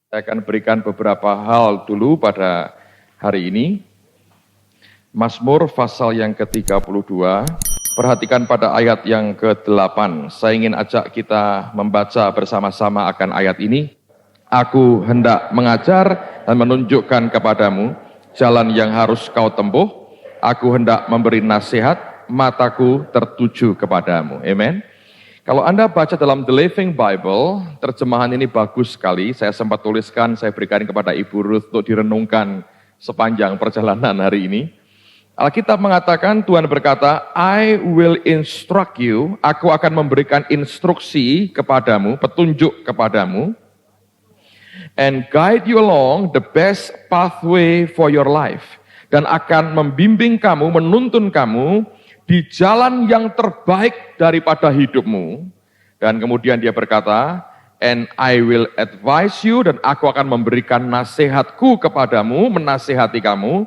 Saya akan berikan beberapa hal dulu pada hari ini. Mazmur pasal yang ke-32, perhatikan pada ayat yang ke-8. Saya ingin ajak kita membaca bersama-sama akan ayat ini. Aku hendak mengajar dan menunjukkan kepadamu jalan yang harus kau tempuh. Aku hendak memberi nasihat, mataku tertuju kepadamu. Amen. Kalau Anda baca dalam The Living Bible, terjemahan ini bagus sekali. Saya sempat tuliskan, saya berikan kepada Ibu Ruth untuk direnungkan sepanjang perjalanan hari ini. Alkitab mengatakan, Tuhan berkata, I will instruct you, aku akan memberikan instruksi kepadamu, petunjuk kepadamu, and guide you along the best pathway for your life. Dan akan membimbing kamu, menuntun kamu, di jalan yang terbaik daripada hidupmu. Dan kemudian dia berkata, and I will advise you, dan aku akan memberikan nasihatku kepadamu, menasihati kamu,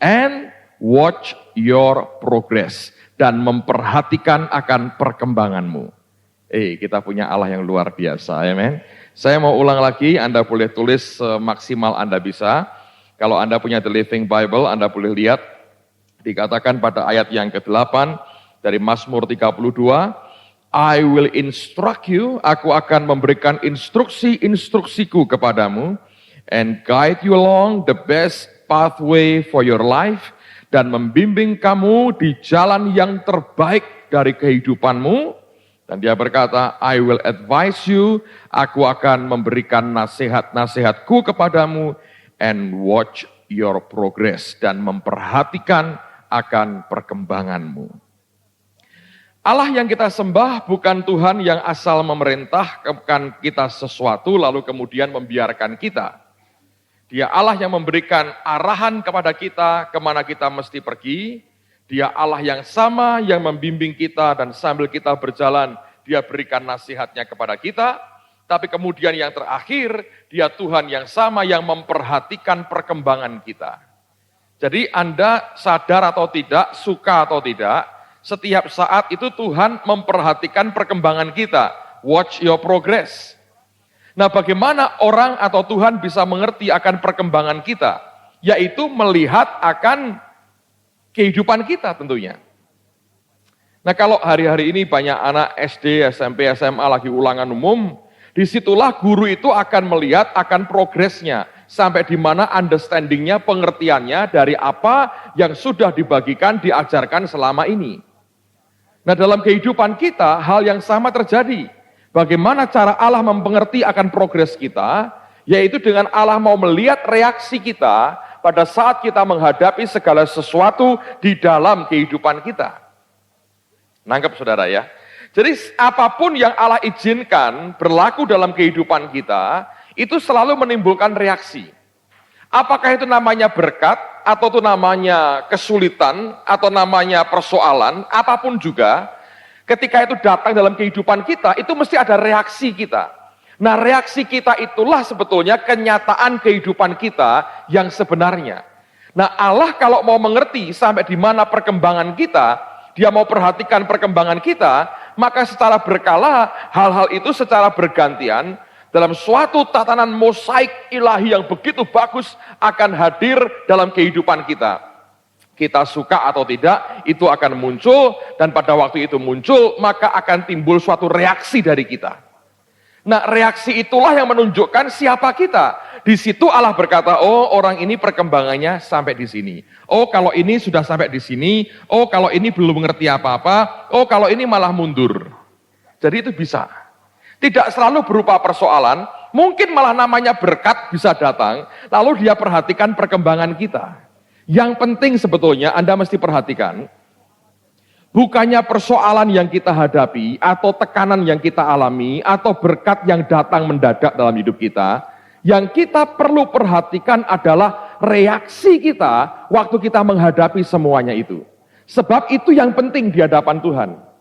and watch your progress, dan memperhatikan akan perkembanganmu. Kita punya Allah yang luar biasa, amen. Saya mau ulang lagi, Anda boleh tulis semaksimal Anda bisa. Kalau Anda punya The Living Bible, Anda boleh lihat, dikatakan pada ayat yang ke-8 dari Mazmur 32, I will instruct you, aku akan memberikan instruksiku kepadamu, and guide you along the best pathway for your life, dan membimbing kamu di jalan yang terbaik dari kehidupanmu. Dan dia berkata, I will advise you, aku akan memberikan nasihat-nasihatku kepadamu, and watch your progress, dan memperhatikan akan perkembanganmu. Allah yang kita sembah bukan Tuhan yang asal memerintahkan kita sesuatu lalu kemudian membiarkan kita. Dia Allah yang memberikan arahan kepada kita kemana kita mesti pergi. Dia Allah yang sama yang membimbing kita dan sambil kita berjalan dia berikan nasihatnya kepada kita. Tapi kemudian yang terakhir dia Tuhan yang sama yang memperhatikan perkembangan kita. Jadi Anda sadar atau tidak, suka atau tidak, setiap saat itu Tuhan memperhatikan perkembangan kita. Watch your progress. Nah, bagaimana orang atau Tuhan bisa mengerti akan perkembangan kita? Yaitu melihat akan kehidupan kita tentunya. Nah, kalau hari-hari ini banyak anak SD, SMP, SMA lagi ulangan umum, disitulah guru itu akan melihat akan progresnya. Sampai di mana understanding-nya, pengertiannya dari apa yang sudah dibagikan, diajarkan selama ini. Nah, dalam kehidupan kita, hal yang sama terjadi. Bagaimana cara Allah mempengerti akan progres kita, yaitu dengan Allah mau melihat reaksi kita pada saat kita menghadapi segala sesuatu di dalam kehidupan kita. Nangkep saudara ya? Jadi apapun yang Allah izinkan berlaku dalam kehidupan kita, itu selalu menimbulkan reaksi. Apakah itu namanya berkat, atau itu namanya kesulitan, atau namanya persoalan, apapun juga, ketika itu datang dalam kehidupan kita, itu mesti ada reaksi kita. Nah, reaksi kita itulah sebetulnya kenyataan kehidupan kita yang sebenarnya. Nah, Allah kalau mau mengerti sampai di mana perkembangan kita, dia mau perhatikan perkembangan kita, maka secara berkala, hal-hal itu secara bergantian, dalam suatu tatanan mosaik ilahi yang begitu bagus akan hadir dalam kehidupan kita. Kita suka atau tidak, itu akan muncul, dan pada waktu itu muncul, maka akan timbul suatu reaksi dari kita. Nah, reaksi itulah yang menunjukkan siapa kita. Di situ Allah berkata, oh orang ini perkembangannya sampai di sini. Oh kalau ini sudah sampai di sini, oh kalau ini belum mengerti apa-apa, oh kalau ini malah mundur. Jadi itu bisa. Tidak selalu berupa persoalan, mungkin malah namanya berkat bisa datang, lalu dia perhatikan perkembangan kita. Yang penting sebetulnya Anda mesti perhatikan, bukannya persoalan yang kita hadapi, atau tekanan yang kita alami, atau berkat yang datang mendadak dalam hidup kita, yang kita perlu perhatikan adalah reaksi kita waktu kita menghadapi semuanya itu. Sebab itu yang penting di hadapan Tuhan.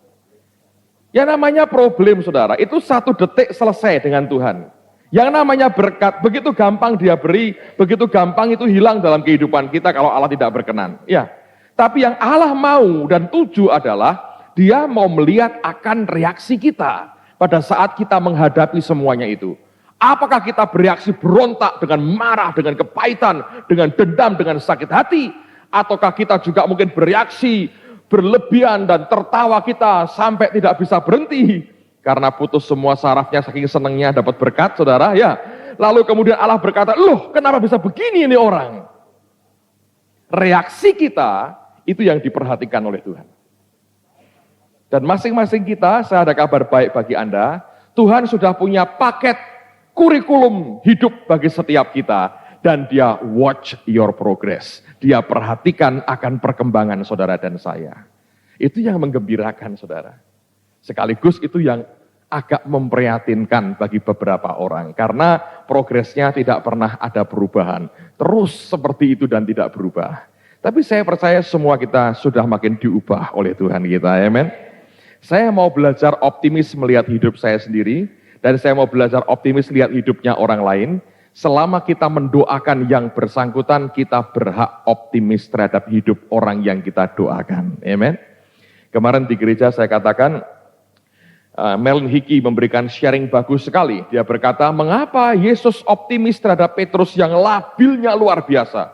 Yang namanya problem, saudara, itu 1 detik selesai dengan Tuhan. Yang namanya berkat, begitu gampang dia beri, begitu gampang itu hilang dalam kehidupan kita kalau Allah tidak berkenan. Ya, tapi yang Allah mau dan tuju adalah, dia mau melihat akan reaksi kita pada saat kita menghadapi semuanya itu. Apakah kita bereaksi berontak dengan marah, dengan kepahitan, dengan dendam, dengan sakit hati? Ataukah kita juga mungkin bereaksi berlebihan dan tertawa kita sampai tidak bisa berhenti? Karena putus semua sarafnya saking senangnya dapat berkat, saudara, ya. Lalu kemudian Allah berkata, loh kenapa bisa begini ini orang? Reaksi kita itu yang diperhatikan oleh Tuhan. Dan masing-masing kita, saya ada kabar baik bagi Anda, Tuhan sudah punya paket kurikulum hidup bagi setiap kita, dan dia watch your progress. Dia perhatikan akan perkembangan saudara dan saya. Itu yang menggembirakan saudara. Sekaligus itu yang agak memprihatinkan bagi beberapa orang, karena progresnya tidak pernah ada perubahan. Terus seperti itu dan tidak berubah. Tapi saya percaya semua kita sudah makin diubah oleh Tuhan kita, amen. Saya mau belajar optimis melihat hidup saya sendiri, dan saya mau belajar optimis lihat hidupnya orang lain. Selama kita mendoakan yang bersangkutan, kita berhak optimis terhadap hidup orang yang kita doakan. Amen. Kemarin di gereja saya katakan, Melvin Hickey memberikan sharing bagus sekali. Dia berkata, mengapa Yesus optimis terhadap Petrus yang labilnya luar biasa?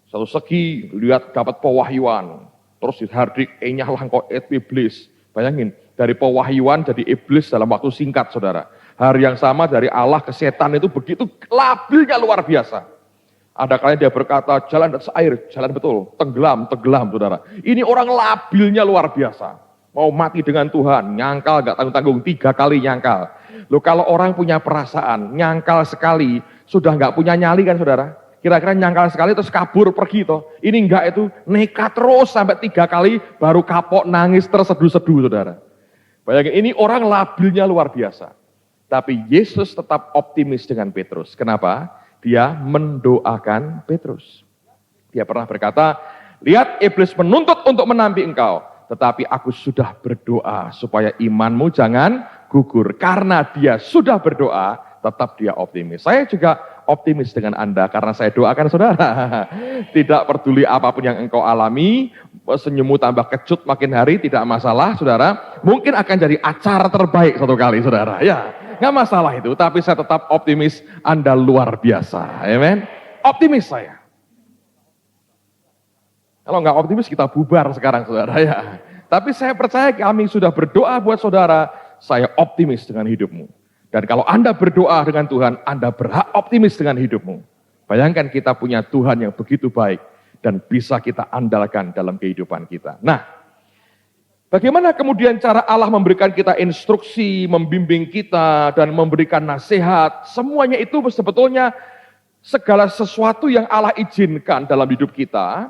Satu segi, lihat dapat pewahyuan. Terus dihardik, nyah kok iblis. Bayangin, dari pewahyuan jadi iblis dalam waktu singkat, saudara. Hari yang sama dari Allah ke setan itu begitu labilnya luar biasa. Ada kalanya dia berkata, jalan atas air, jalan betul, tenggelam, saudara. Ini orang labilnya luar biasa. Mau mati dengan Tuhan, nyangkal gak tanggung-tanggung, 3 kali nyangkal. Loh kalau orang punya perasaan, nyangkal sekali, sudah gak punya nyali kan saudara? Kira-kira nyangkal sekali terus kabur pergi toh. Ini enggak, itu nekat terus sampai 3 kali baru kapok nangis terseduh-seduh saudara. Bayangin ini orang labilnya luar biasa. Tapi Yesus tetap optimis dengan Petrus. Kenapa? Dia mendoakan Petrus. Dia pernah berkata, lihat iblis menuntut untuk menampi engkau. Tetapi aku sudah berdoa supaya imanmu jangan gugur. Karena dia sudah berdoa, tetap dia optimis. Saya juga optimis dengan Anda karena saya doakan saudara. Tidak peduli apapun yang engkau alami, senyummu tambah kecut makin hari, tidak masalah saudara. Mungkin akan jadi acara terbaik satu kali saudara. Ya, nggak masalah itu, tapi saya tetap optimis Anda luar biasa. Amen. Optimis saya. Kalau nggak optimis kita bubar sekarang saudara ya. Tapi saya percaya kami sudah berdoa buat saudara, saya optimis dengan hidupmu. Dan kalau Anda berdoa dengan Tuhan, Anda berhak optimis dengan hidupmu. Bayangkan kita punya Tuhan yang begitu baik dan bisa kita andalkan dalam kehidupan kita. Nah, bagaimana kemudian cara Allah memberikan kita instruksi, membimbing kita, dan memberikan nasihat? Semuanya itu sebetulnya segala sesuatu yang Allah izinkan dalam hidup kita.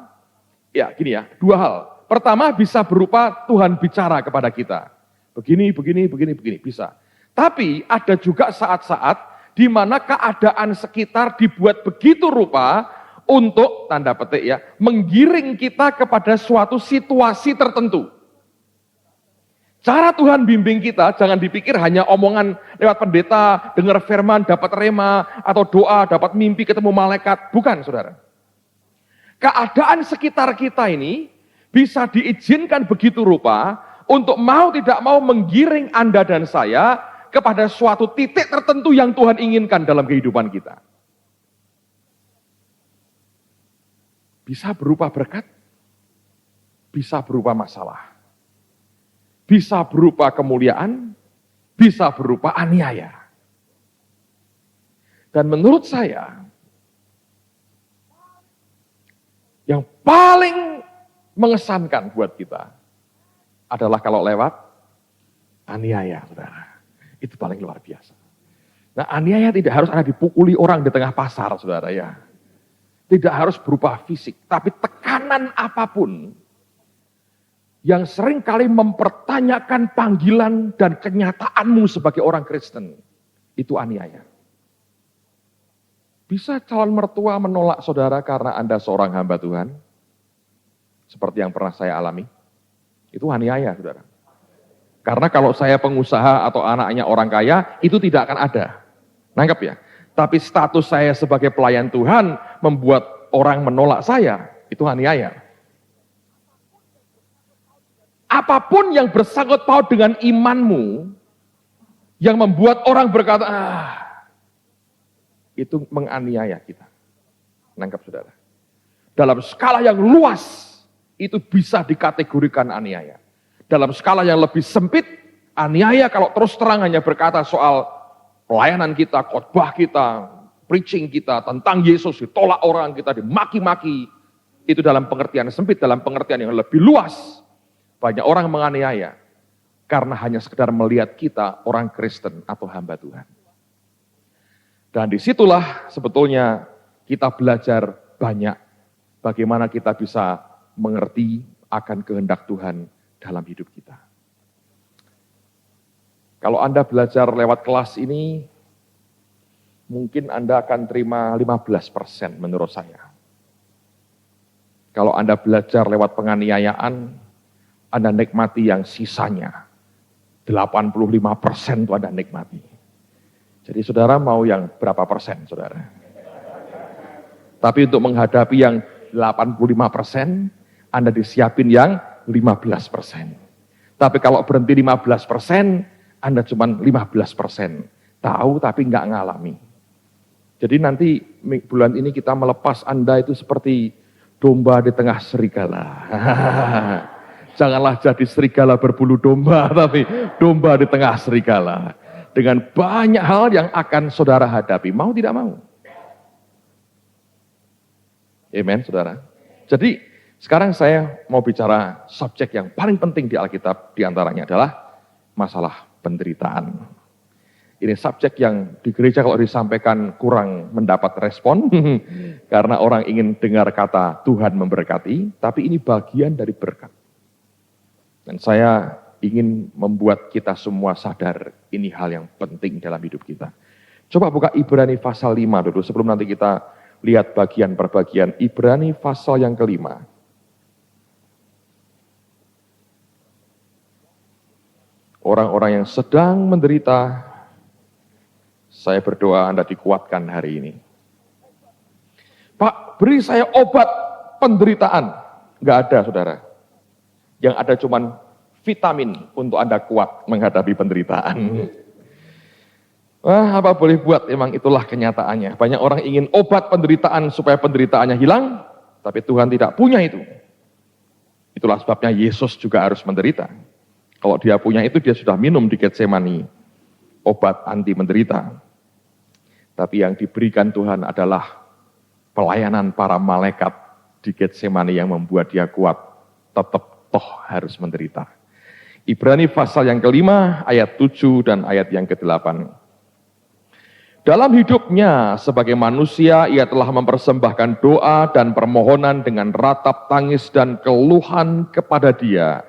Ya, gini ya, 2 hal. Pertama, bisa berupa Tuhan bicara kepada kita. Begini, bisa. Tapi ada juga saat-saat di mana keadaan sekitar dibuat begitu rupa untuk, tanda petik ya, menggiring kita kepada suatu situasi tertentu. Cara Tuhan bimbing kita, jangan dipikir hanya omongan lewat pendeta, dengar firman, dapat rema, atau doa, dapat mimpi, ketemu malaikat. Bukan, saudara. Keadaan sekitar kita ini bisa diizinkan begitu rupa untuk mau tidak mau menggiring Anda dan saya kepada suatu titik tertentu yang Tuhan inginkan dalam kehidupan kita. Bisa berupa berkat, bisa berupa masalah, bisa berupa kemuliaan, bisa berupa aniaya. Dan menurut saya, yang paling mengesankan buat kita adalah kalau lewat aniaya, saudara. Itu paling luar biasa. Nah, aniaya tidak harus ada dipukuli orang di tengah pasar, saudara ya. Tidak harus berupa fisik, tapi tekanan apapun yang seringkali mempertanyakan panggilan dan kenyataanmu sebagai orang Kristen, itu aniaya. Bisa calon mertua menolak saudara karena Anda seorang hamba Tuhan, seperti yang pernah saya alami. Itu aniaya, saudara. Karena kalau saya pengusaha atau anaknya orang kaya, itu tidak akan ada. Nangkep ya? Tapi status saya sebagai pelayan Tuhan membuat orang menolak saya, itu aniaya. Apapun yang bersangkut paut dengan imanmu, yang membuat orang berkata, itu menganiaya kita. Nangkap saudara. Dalam skala yang luas, itu bisa dikategorikan aniaya. Dalam skala yang lebih sempit, aniaya kalau terus terang hanya berkata soal pelayanan kita, khotbah kita, preaching kita, tentang Yesus, ditolak orang, kita dimaki-maki. Itu dalam pengertian sempit, dalam pengertian yang lebih luas. Banyak orang menganiaya, karena hanya sekedar melihat kita orang Kristen atau hamba Tuhan. Dan disitulah sebetulnya kita belajar banyak bagaimana kita bisa mengerti akan kehendak Tuhan dalam hidup kita. Kalau Anda belajar lewat kelas ini, mungkin Anda akan terima 15% menurut saya. Kalau Anda belajar lewat penganiayaan, Anda nikmati yang sisanya. 85% itu Anda nikmati. Jadi saudara mau yang berapa persen, saudara? Tapi untuk menghadapi yang 85%, Anda disiapin yang 15%. Tapi kalau berhenti 15%, Anda cuma 15%. Tahu tapi nggak ngalami. Jadi nanti bulan ini kita melepas Anda itu seperti domba di tengah serigala. Janganlah jadi serigala berbulu domba, tapi domba di tengah serigala. Dengan banyak hal yang akan saudara hadapi, mau tidak mau. Amen, saudara. Jadi sekarang saya mau bicara subjek yang paling penting di Alkitab, diantaranya adalah masalah penderitaan. Ini subjek yang di gereja kalau disampaikan kurang mendapat respon, karena orang ingin dengar kata Tuhan memberkati, tapi ini bagian dari berkat. Dan saya ingin membuat kita semua sadar ini hal yang penting dalam hidup kita. Coba buka Ibrani pasal 5 dulu sebelum nanti kita lihat bagian per bagian. Ibrani pasal yang kelima. Orang-orang yang sedang menderita, saya berdoa Anda dikuatkan hari ini. Pak, beri saya obat penderitaan. Enggak ada, saudara. Yang ada cuman vitamin untuk Anda kuat menghadapi penderitaan. Wah, apa boleh buat, emang itulah kenyataannya. Banyak orang ingin obat penderitaan supaya penderitaannya hilang, tapi Tuhan tidak punya itu. Itulah sebabnya Yesus juga harus menderita. Kalau dia punya itu, dia sudah minum di Getsemani, obat anti menderita. Tapi yang diberikan Tuhan adalah pelayanan para malaikat di Getsemani yang membuat dia kuat, tetap toh harus menderita. Ibrani pasal yang kelima, ayat 7 dan ayat yang ke-8. Dalam hidupnya sebagai manusia, ia telah mempersembahkan doa dan permohonan dengan ratap tangis dan keluhan kepada Dia,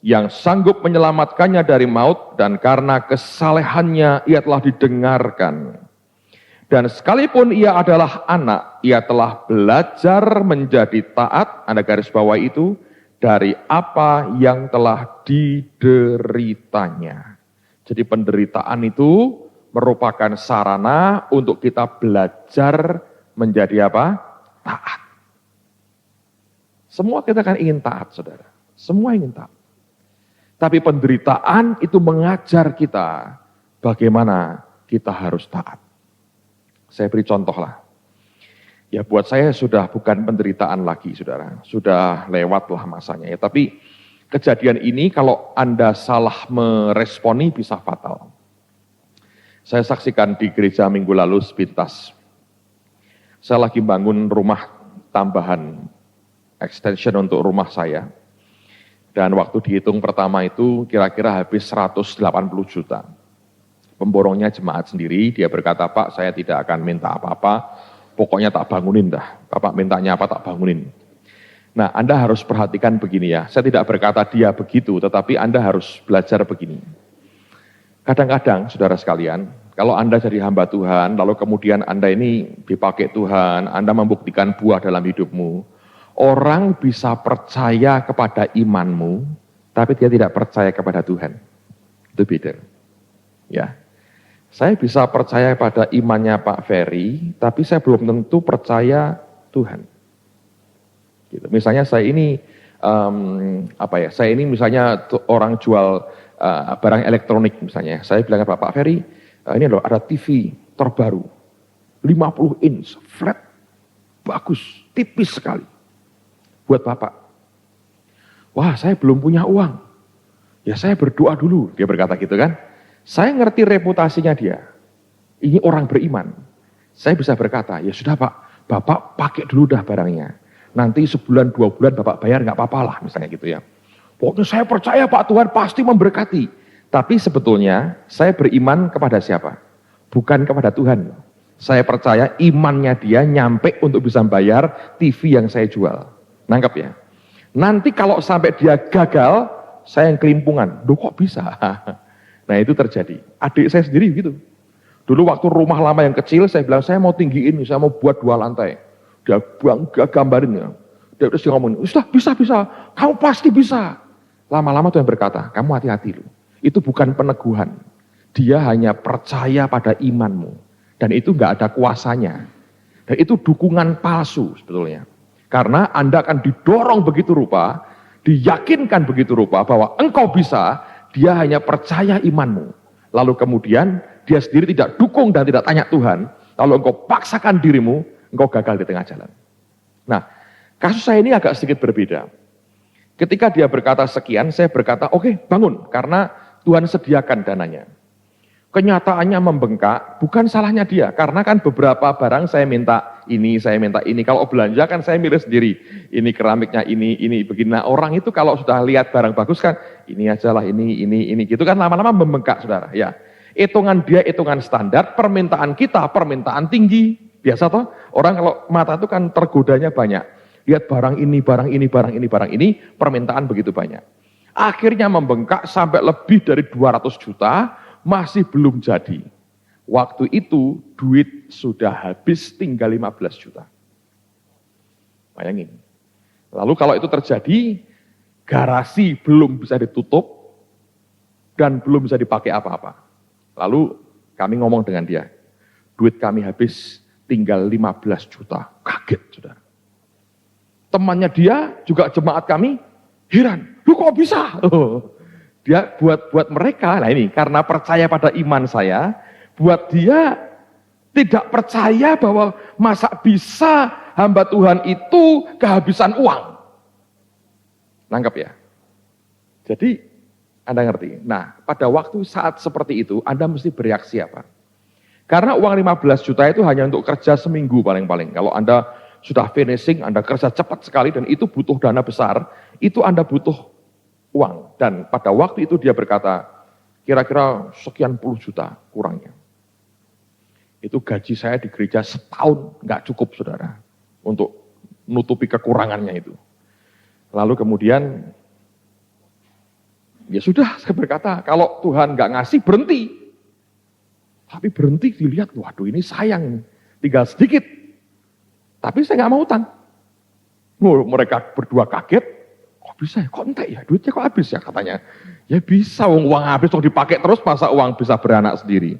yang sanggup menyelamatkannya dari maut, dan karena kesalehannya ia telah didengarkan. Dan sekalipun ia adalah anak, ia telah belajar menjadi taat, Anda garis bawah itu, dari apa yang telah dideritanya. Jadi penderitaan itu merupakan sarana untuk kita belajar menjadi apa? Taat. Semua kita kan ingin taat, saudara. Semua ingin taat. Tapi penderitaan itu mengajar kita bagaimana kita harus taat. Saya beri contoh lah. Ya buat saya sudah bukan penderitaan lagi, saudara. Sudah lewatlah masanya ya. Tapi kejadian ini kalau Anda salah meresponi bisa fatal. Saya saksikan di gereja minggu lalu sepintas. Saya lagi bangun rumah tambahan, extension untuk rumah saya. Dan waktu dihitung pertama itu kira-kira habis 180 juta. Pemborongnya jemaat sendiri, dia berkata, Pak saya tidak akan minta apa-apa, pokoknya tak bangunin dah. Bapak mintanya apa tak bangunin. Nah Anda harus perhatikan begini ya, saya tidak berkata dia begitu, tetapi Anda harus belajar begini. Kadang-kadang, saudara sekalian, kalau Anda jadi hamba Tuhan, lalu kemudian Anda ini dipakai Tuhan, Anda membuktikan buah dalam hidupmu, orang bisa percaya kepada imanmu, tapi dia tidak percaya kepada Tuhan. Itu beda. Ya, saya bisa percaya pada imannya Pak Ferry, tapi saya belum tentu percaya Tuhan. Gitu. Misalnya saya ini, saya ini misalnya orang jual barang elektronik misalnya. Saya bilang ke Pak Ferry, ini loh ada TV terbaru. 50 inch, flat, bagus, tipis sekali. Buat Bapak. Wah, saya belum punya uang. Ya saya berdoa dulu, dia berkata gitu kan. Saya ngerti reputasinya dia. Ini orang beriman. Saya bisa berkata, ya sudah Pak, Bapak pakai dulu dah barangnya. Nanti sebulan 2 bulan Bapak bayar nggak apa-apa lah, misalnya gitu ya. Pokoknya saya percaya Pak, Tuhan pasti memberkati. Tapi sebetulnya saya beriman kepada siapa? Bukan kepada Tuhan. Saya percaya imannya dia nyampe untuk bisa bayar TV yang saya jual. Nangkep ya? Nanti kalau sampai dia gagal, saya yang kelimpungan. Duh kok bisa? Nah itu terjadi. Adik saya sendiri gitu. Dulu waktu rumah lama yang kecil, saya bilang saya mau tinggiin, saya mau buat 2 lantai. Dia gambarin ya. Dia ngomong, sudah bisa, kamu pasti bisa. Lama-lama Tuhan berkata, kamu hati-hati loh. Itu bukan peneguhan. Dia hanya percaya pada imanmu. Dan itu nggak ada kuasanya. Dan itu dukungan palsu sebetulnya. Karena Anda akan didorong begitu rupa, diyakinkan begitu rupa bahwa engkau bisa, dia hanya percaya imanmu. Lalu kemudian dia sendiri tidak dukung dan tidak tanya Tuhan, lalu engkau paksakan dirimu, engkau gagal di tengah jalan. Nah, kasus saya ini agak sedikit berbeda. Ketika dia berkata sekian, saya berkata, oke, bangun, karena Tuhan sediakan dananya. Kenyataannya membengkak, bukan salahnya dia, karena kan beberapa barang saya minta ini. Kalau belanja kan saya milih sendiri, ini keramiknya, ini begini. Nah, orang itu kalau sudah lihat barang bagus kan, ini aja lah, ini, gitu kan lama-lama membengkak, saudara. Ya, hitungan dia hitungan standar, permintaan kita permintaan tinggi. Biasa toh, orang kalau mata itu kan tergodanya banyak. Lihat barang ini, permintaan begitu banyak. Akhirnya membengkak sampai lebih dari 200 juta, masih belum jadi. Waktu itu duit sudah habis tinggal 15 juta. Bayangin. Lalu kalau itu terjadi, garasi belum bisa ditutup dan belum bisa dipakai apa-apa. Lalu kami ngomong dengan dia, duit kami habis tinggal 15 juta. Kaget, saudara. Temannya dia, juga jemaat kami, heran. Lu kok bisa? Dia buat mereka, nah ini karena percaya pada iman saya, buat dia tidak percaya bahwa masa bisa hamba Tuhan itu kehabisan uang. Nangkep ya? Jadi Anda ngerti. Nah, pada waktu saat seperti itu, Anda mesti bereaksi apa? Karena uang 15 juta itu hanya untuk kerja seminggu paling-paling. Kalau Anda sudah finishing, Anda kerja cepat sekali dan itu butuh dana besar, itu Anda butuh uang. Dan pada waktu itu dia berkata, kira-kira sekian puluh juta kurangnya. Itu gaji saya di gereja setahun, nggak cukup saudara, untuk menutupi kekurangannya itu. Lalu kemudian, ya sudah saya berkata, kalau Tuhan nggak ngasih berhenti. Tapi berhenti dilihat, waduh ini sayang, tinggal sedikit. Tapi saya nggak mau utang. Mereka berdua kaget, kok bisa ya, kok entek ya, duitnya kok habis ya katanya. Ya bisa, uang habis toh dipakai terus, masa uang bisa beranak sendiri.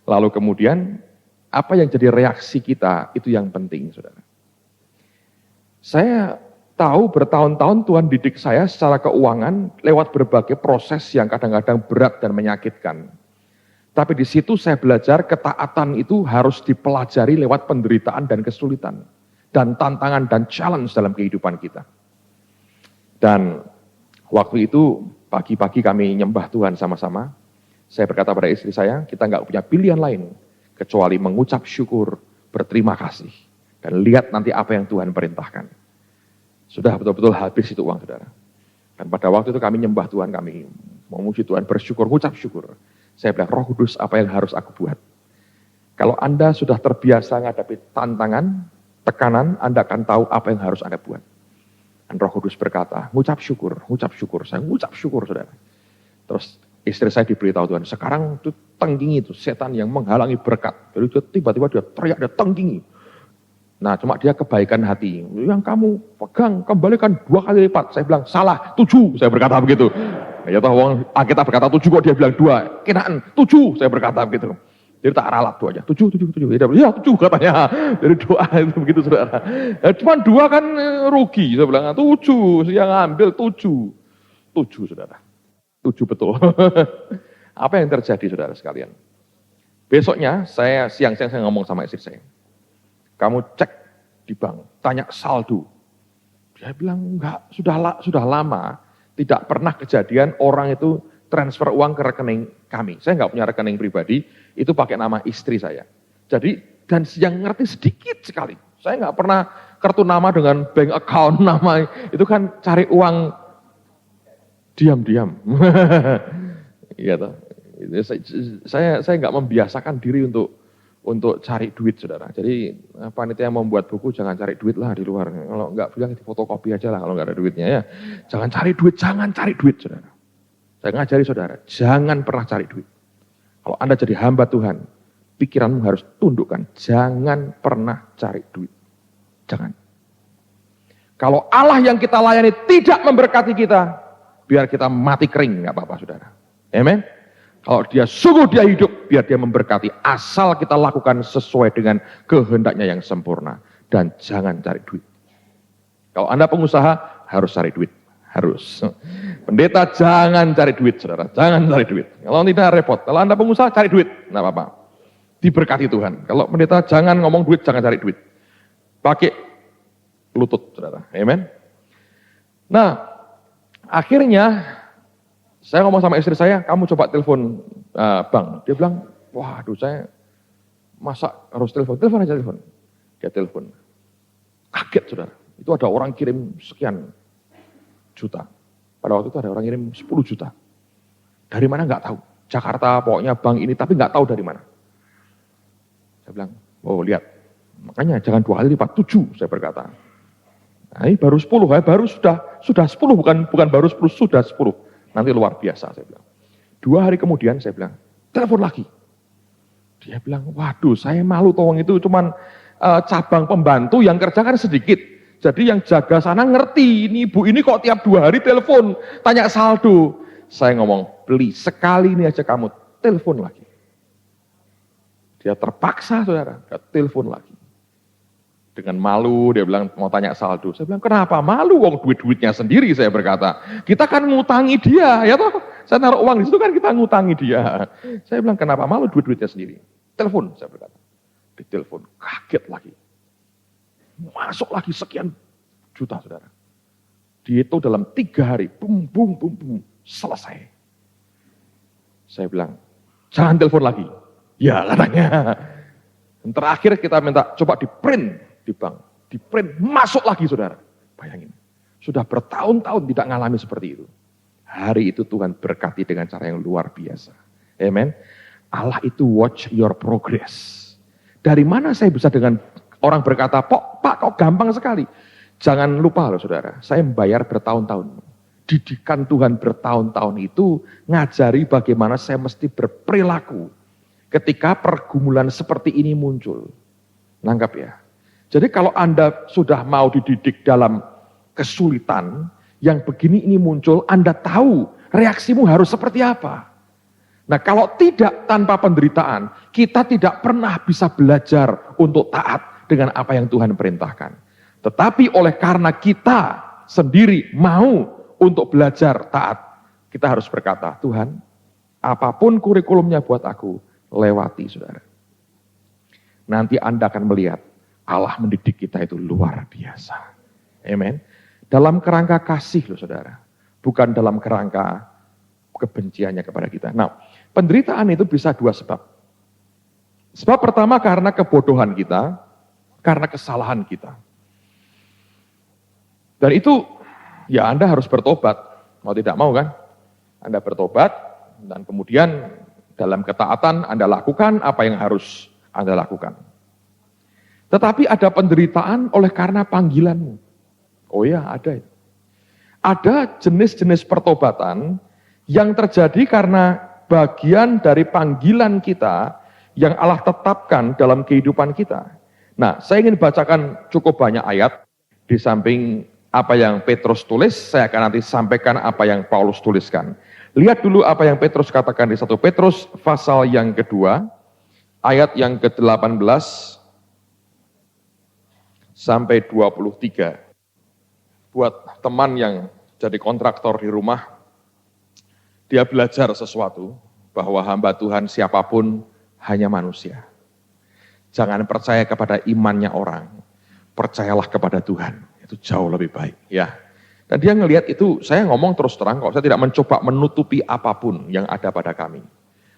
Lalu kemudian, apa yang jadi reaksi kita, itu yang penting saudara. Saya tahu bertahun-tahun Tuhan didik saya secara keuangan lewat berbagai proses yang kadang-kadang berat dan menyakitkan. Tapi di situ saya belajar ketaatan itu harus dipelajari lewat penderitaan dan kesulitan. Dan tantangan dan challenge dalam kehidupan kita. Dan waktu itu pagi-pagi kami nyembah Tuhan sama-sama. Saya berkata pada istri saya, kita nggak punya pilihan lain kecuali mengucap syukur, berterima kasih. Dan lihat nanti apa yang Tuhan perintahkan. Sudah betul-betul habis itu uang saudara. Dan pada waktu itu kami nyembah Tuhan, kami memuji Tuhan, bersyukur, mengucap syukur. Saya bilang, Roh Kudus apa yang harus aku buat? Kalau Anda sudah terbiasa menghadapi tantangan, tekanan, Anda akan tahu apa yang harus Anda buat. Dan Roh Kudus berkata, ngucap syukur. Saya ngucap syukur, saudara. Terus istri saya diberitahu Tuhan, sekarang itu tenggingi itu, setan yang menghalangi berkat. Jadi tiba-tiba dia teriak, dia tenggingi. Nah, cuma dia kebaikan hati. Yang kamu pegang, kembalikan 2 kali lipat. Saya bilang, salah, 7. Saya berkata begitu. Ya toh, Alkitab berkata 7 kok dia bilang 2. Kinaan, 7. Saya berkata begitu. Jadi tak ralat 2 aja. 7. Ya 7 katanya. Jadi doa itu begitu saudara. Ya, cuma 2 kan rugi. Saya bilang 7. Saya ngambil 7. 7 saudara. 7 betul. Apa yang terjadi saudara sekalian? Besoknya siang-siang saya ngomong sama istri saya. Kamu cek di bank, tanya saldo. Dia bilang enggak, sudah lama tidak pernah kejadian orang itu transfer uang ke rekening kami. Saya enggak punya rekening pribadi, itu pakai nama istri saya. Jadi, dan yang ngerti sedikit sekali. Saya enggak pernah kartu nama dengan bank account nama, itu kan cari uang diam-diam. Iya toh. Saya enggak membiasakan diri untuk cari duit, saudara. Jadi panitia yang membuat buku jangan cari duit lah di luar. Kalau enggak bilang di fotokopi aja lah kalau enggak ada duitnya ya. Jangan cari duit, saudara. Saya ngajari saudara, jangan pernah cari duit. Kalau Anda jadi hamba Tuhan, pikiranmu harus tundukkan, jangan pernah cari duit. Jangan. Kalau Allah yang kita layani tidak memberkati kita, biar kita mati kering, enggak apa-apa saudara. Amen. Kalau dia sungguh dia hidup, biar dia memberkati. Asal kita lakukan sesuai dengan kehendaknya yang sempurna. Dan jangan cari duit. Kalau Anda pengusaha, harus cari duit. Harus. Pendeta jangan cari duit, saudara. Jangan cari duit. Kalau tidak repot. Kalau Anda pengusaha, cari duit. Tidak apa-apa. Diberkati Tuhan. Kalau pendeta jangan ngomong duit, jangan cari duit. Pakai lutut, saudara. Amen. Nah, akhirnya saya ngomong sama istri saya, kamu coba telepon bank. Dia bilang, waduh saya masa harus telepon? Telepon aja telepon. Dia telepon. Kaget saudara, itu ada orang kirim sekian juta. Pada waktu itu ada orang kirim 10 juta. Dari mana nggak tahu. Jakarta pokoknya bank ini, tapi nggak tahu dari mana. Saya bilang, oh lihat. Makanya jangan 2 kali lipat, 7 saya berkata. Nah ini baru 10, baru sudah 10, bukan baru 10, sudah 10. Nanti luar biasa, saya bilang. 2 hari kemudian saya bilang, telepon lagi. Dia bilang, waduh saya malu tolong itu cuman cabang pembantu yang kerja kan sedikit. Jadi yang jaga sana ngerti, ini ibu ini kok tiap 2 hari telepon, tanya saldo. Saya ngomong, beli sekali ini aja kamu telepon lagi. Dia terpaksa saudara, dia telepon lagi. Dengan malu, dia bilang mau tanya saldo. Saya bilang, kenapa malu? Wong duit-duitnya sendiri, saya berkata. Kita kan ngutangi dia, ya toh? Saya naruh uang di situ kan kita ngutangi dia. Saya bilang, kenapa malu duit-duitnya sendiri? Telepon, saya berkata. Ditelepon, kaget lagi. Masuk lagi sekian juta, saudara. Dihitung dalam 3 hari, bum, selesai. Saya bilang, jangan telepon lagi. Ya, katanya. Dan terakhir kita minta, coba di print di bank, di print, masuk lagi saudara. Bayangin, sudah bertahun-tahun tidak ngalami seperti itu. Hari itu Tuhan berkati dengan cara yang luar biasa. Amen. Allah itu watch your progress. Dari mana saya bisa dengan orang berkata, Pak kok gampang sekali. Jangan lupa loh saudara, saya membayar bertahun-tahun. Didikan Tuhan bertahun-tahun itu ngajari bagaimana saya mesti berperilaku ketika pergumulan seperti ini muncul. Nangkap ya. Jadi kalau Anda sudah mau dididik dalam kesulitan, yang begini ini muncul, Anda tahu reaksimu harus seperti apa. Nah kalau tidak tanpa penderitaan, kita tidak pernah bisa belajar untuk taat dengan apa yang Tuhan perintahkan. Tetapi oleh karena kita sendiri mau untuk belajar taat, kita harus berkata, Tuhan, apapun kurikulumnya buat aku, lewati saudara. Nanti Anda akan melihat Allah mendidik kita itu luar biasa. Amen. Dalam kerangka kasih loh saudara. Bukan dalam kerangka kebenciannya kepada kita. Nah, penderitaan itu bisa 2 sebab. Sebab pertama karena kebodohan kita, karena kesalahan kita. Dan itu ya Anda harus bertobat. Mau tidak mau kan? Anda bertobat dan kemudian dalam ketaatan Anda lakukan apa yang harus Anda lakukan. Tetapi ada penderitaan oleh karena panggilanmu. Oh ya, ada. Ada jenis-jenis pertobatan yang terjadi karena bagian dari panggilan kita yang Allah tetapkan dalam kehidupan kita. Nah, saya ingin bacakan cukup banyak ayat di samping apa yang Petrus tulis, saya akan nanti sampaikan apa yang Paulus tuliskan. Lihat dulu apa yang Petrus katakan di 1 Petrus pasal yang kedua, ayat yang ke-18 sampai 23. Buat teman yang jadi kontraktor di rumah, dia belajar sesuatu, bahwa hamba Tuhan siapapun hanya manusia. Jangan percaya kepada imannya orang, percayalah kepada Tuhan. Itu jauh lebih baik, ya. Dan dia ngelihat itu, saya ngomong terus terang kok, saya tidak mencoba menutupi apapun yang ada pada kami.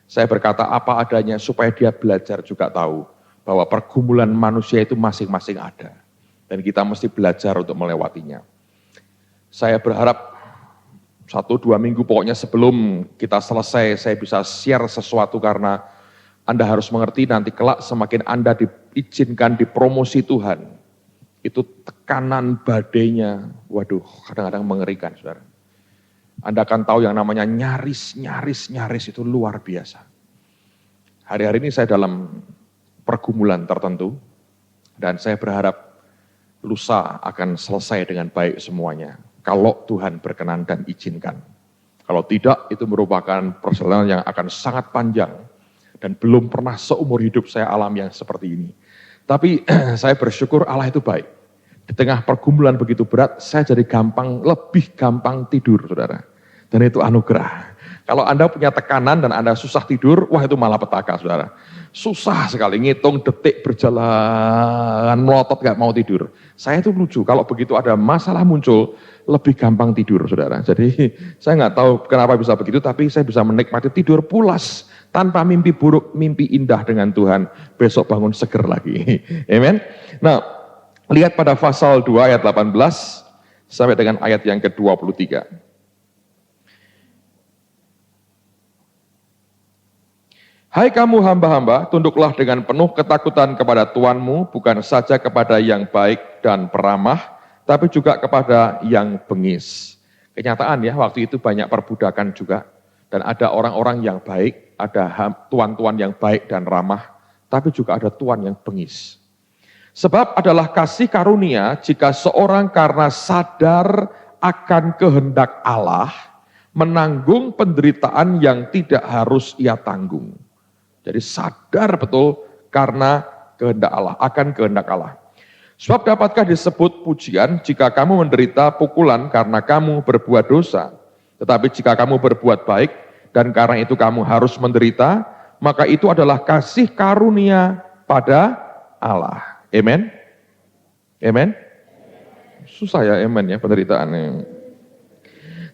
Saya berkata apa adanya supaya dia belajar juga tahu bahwa pergumulan manusia itu masing-masing ada. Dan kita mesti belajar untuk melewatinya. Saya berharap 1-2 minggu pokoknya sebelum kita selesai saya bisa share sesuatu karena Anda harus mengerti nanti kelak semakin Anda diizinkan dipromosi Tuhan. Itu tekanan badainya, waduh kadang-kadang mengerikan saudara. Anda akan tahu yang namanya nyaris itu luar biasa. Hari-hari ini saya dalam pergumulan tertentu dan saya berharap lusa akan selesai dengan baik semuanya. Kalau Tuhan berkenan dan izinkan. Kalau tidak, itu merupakan perjalanan yang akan sangat panjang. Dan belum pernah seumur hidup saya alami yang seperti ini. Tapi saya bersyukur Allah itu baik. Di tengah pergumulan begitu berat, saya jadi lebih gampang tidur, saudara. Dan itu anugerah. Kalau Anda punya tekanan dan Anda susah tidur, wah itu malah petaka, saudara. Susah sekali, ngitung detik berjalan, melotot gak mau tidur. Saya itu lucu, kalau begitu ada masalah muncul, lebih gampang tidur, saudara. Jadi saya nggak tahu kenapa bisa begitu, tapi saya bisa menikmati tidur pulas, tanpa mimpi buruk, mimpi indah dengan Tuhan. Besok bangun seger lagi. Amen. Nah, lihat pada pasal 2 ayat 18, sampai dengan ayat yang ke-23. Hai kamu hamba-hamba, tunduklah dengan penuh ketakutan kepada Tuanmu, bukan saja kepada yang baik dan peramah, tapi juga kepada yang bengis. Kenyataan ya, waktu itu banyak perbudakan juga, dan ada orang-orang yang baik, ada tuan-tuan yang baik dan ramah, tapi juga ada tuan yang bengis. Sebab adalah kasih karunia jika seorang karena sadar akan kehendak Allah, menanggung penderitaan yang tidak harus ia tanggung. Jadi sadar betul karena kehendak Allah, akan kehendak Allah. Sebab dapatkah disebut pujian jika kamu menderita pukulan karena kamu berbuat dosa. Tetapi jika kamu berbuat baik dan karena itu kamu harus menderita, maka itu adalah kasih karunia pada Allah. Amen? Amen? Susah ya amen ya penderitaannya.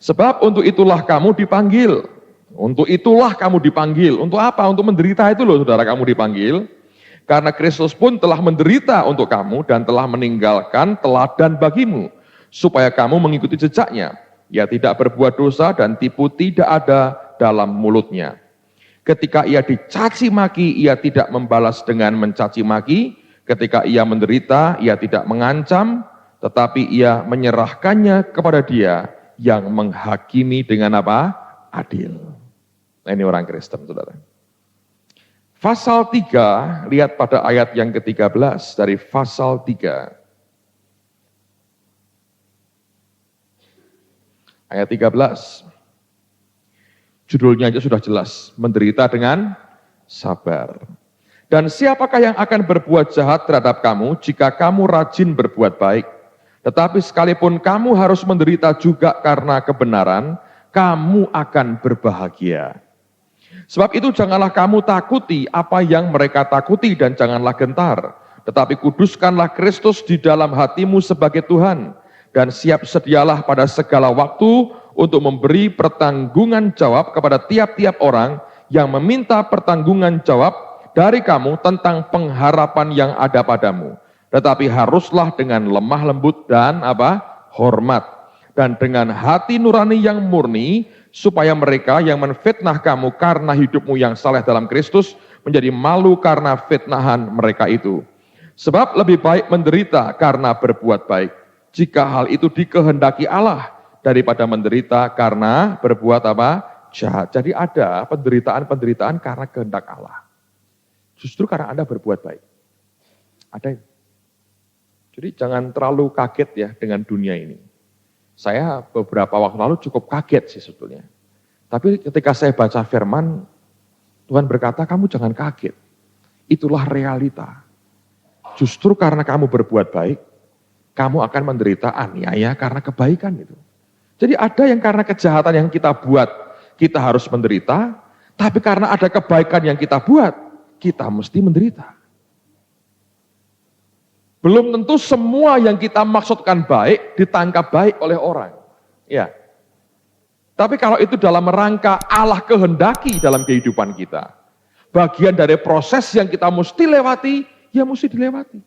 Sebab untuk itulah kamu dipanggil. Untuk itulah kamu dipanggil. Untuk apa? Untuk menderita itu loh saudara kamu dipanggil. Karena Kristus pun telah menderita untuk kamu dan telah meninggalkan teladan bagimu. Supaya kamu mengikuti jejaknya. Ia tidak berbuat dosa dan tipu tidak ada dalam mulutnya. Ketika ia dicaci maki, ia tidak membalas dengan mencaci maki. Ketika ia menderita, ia tidak mengancam. Tetapi ia menyerahkannya kepada Dia yang menghakimi dengan apa? Adil. Nah, ini orang Kristen, saudara. Pasal 3, lihat pada ayat yang ke-13 dari pasal 3. Ayat 13. Judulnya aja sudah jelas, menderita dengan sabar. Dan siapakah yang akan berbuat jahat terhadap kamu jika kamu rajin berbuat baik? Tetapi sekalipun kamu harus menderita juga karena kebenaran, kamu akan berbahagia. Sebab itu janganlah kamu takuti apa yang mereka takuti dan janganlah gentar. Tetapi kuduskanlah Kristus di dalam hatimu sebagai Tuhan. Dan siap sedialah pada segala waktu untuk memberi pertanggungan jawab kepada tiap-tiap orang yang meminta pertanggungan jawab dari kamu tentang pengharapan yang ada padamu. Tetapi haruslah dengan lemah lembut dan hormat. Dan dengan hati nurani yang murni, supaya mereka yang menfitnah kamu karena hidupmu yang saleh dalam Kristus menjadi malu karena fitnahan mereka itu. Sebab lebih baik menderita karena berbuat baik, jika hal itu dikehendaki Allah, daripada menderita karena berbuat jahat. Jadi ada penderitaan-penderitaan karena kehendak Allah. Justru karena Anda berbuat baik. Ada. Jadi jangan terlalu kaget ya dengan dunia ini. Saya beberapa waktu lalu cukup kaget sih sebetulnya. Tapi ketika saya baca firman, Tuhan berkata, kamu jangan kaget. Itulah realita. Justru karena kamu berbuat baik, kamu akan menderita aniaya karena kebaikan itu. Jadi ada yang karena kejahatan yang kita buat, kita harus menderita. Tapi karena ada kebaikan yang kita buat, kita mesti menderita. Belum tentu semua yang kita maksudkan baik ditangkap baik oleh orang. Ya. Tapi kalau itu dalam rangka Allah kehendaki dalam kehidupan kita, bagian dari proses yang kita mesti lewati, ya mesti dilewati.